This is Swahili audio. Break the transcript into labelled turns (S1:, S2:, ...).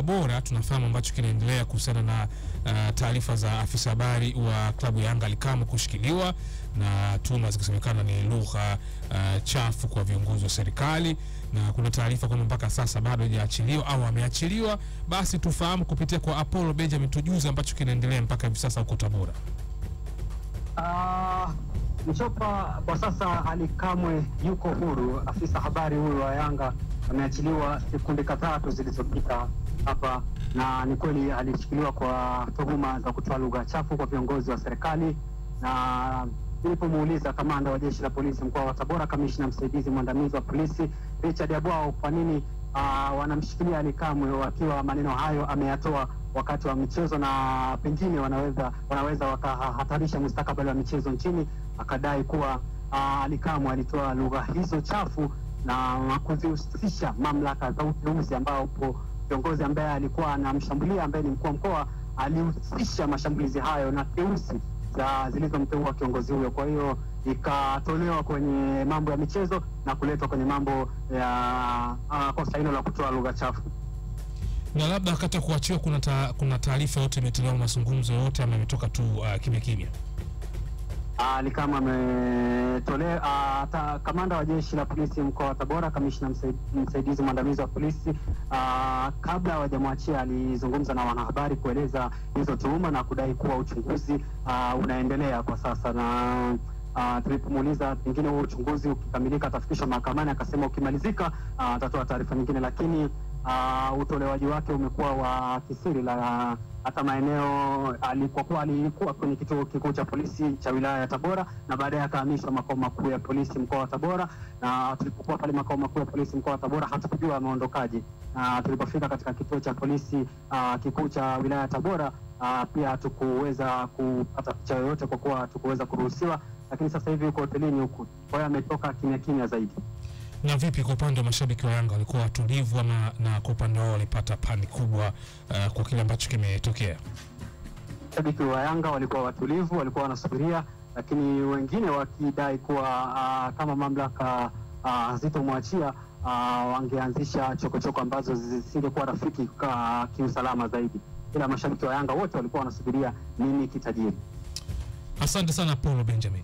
S1: Tabora tunafahamu ambacho kinaendelea kuhusiana na taarifa za afisa habari wa klabu ya Yanga Ally Kamwe kushikiliwa na tuhuma zikisemekana ni lugha chafu kwa viongozi wa serikali, na kuna taarifa kwamba mpaka sasa bado hajaachiliwa au ameachiliwa. Basi tufahamu kupitia kwa Apollo Benjamin, tujuze ambacho kinaendelea mpaka hivi sasa huko Tabora.
S2: Mchopa, kwa sasa Ally Kamwe yuko huru. Afisa habari huyu wa Yanga ameachiliwa sekunde kadhaa tu zilizopita hapa, na ni kweli alishikiliwa kwa tuhuma za kutoa lugha chafu kwa viongozi wa serikali. Na nilipomuuliza kamanda wa jeshi la polisi mkoa wa Tabora, kamishna msaidizi mwandamizi wa polisi Richard Abwao, kwa nini wanamshikilia Ally Kamwe wakiwa maneno hayo ameyatoa wakati wa michezo na pengine wanaweza wakahatarisha mustakabali wa michezo nchini, akadai kuwa Ally Kamwe alitoa lugha hizo chafu na kuzihusisha mamlaka za uteuzi, ambapo viongozi ambaye alikuwa anamshambulia ambaye ni mkuu wa mkoa alihusisha mashambulizi hayo na teuzi zilizomteua kiongozi huyo. Kwa hiyo ikatolewa kwenye mambo ya michezo na kuletwa kwenye mambo ya kosa hilo la kutoa lugha chafu.
S1: Na labda wakati wa kuachiwa kuna taarifa yote imetolewa, mazungumzo yote ama imetoka tu kimya kimya?
S2: Ally Kamwe ametolea kamanda wa jeshi la polisi mkoa wa Tabora, kamishna msaidizi mwandamizi wa polisi, kabla hawajamwachia alizungumza na wanahabari kueleza hizo tuhuma na kudai kuwa uchunguzi unaendelea kwa sasa. Na tulipomuuliza pengine huo uchunguzi ukikamilika atafikishwa mahakamani, akasema ukimalizika atatoa taarifa nyingine, lakini utolewaji wake umekuwa wa kisiri. Hata maeneo alikuwa kwenye kituo kikuu cha polisi cha wilaya ya Tabora, na baadaye akahamishwa makao makuu ya polisi mkoa wa Tabora. Na tulipokuwa pale makao makuu ya polisi mkoa wa Tabora hatukujua ameondokaje, na tulipofika katika kituo cha polisi kikuu cha wilaya ya Tabora pia hatukuweza kupata picha yoyote kwa kuwa hatukuweza kuruhusiwa, lakini sasa hivi yuko hotelini huku. Kwa hiyo ametoka kimya kimya zaidi.
S1: Na vipi kwa upande wa mashabiki wa Yanga, walikuwa watulivu ama na kwa upande wao walipata pani kubwa kwa kile ambacho kimetokea?
S2: Mashabiki wa Yanga walikuwa watulivu, walikuwa wanasubiria, lakini wengine wakidai kuwa kama mamlaka hazitomwachia wangeanzisha chokochoko ambazo zisingekuwa rafiki kiusalama zaidi. Ila mashabiki wa Yanga wote walikuwa wanasubiria nini kitajiri.
S1: Asante sana Apollo Benjamin.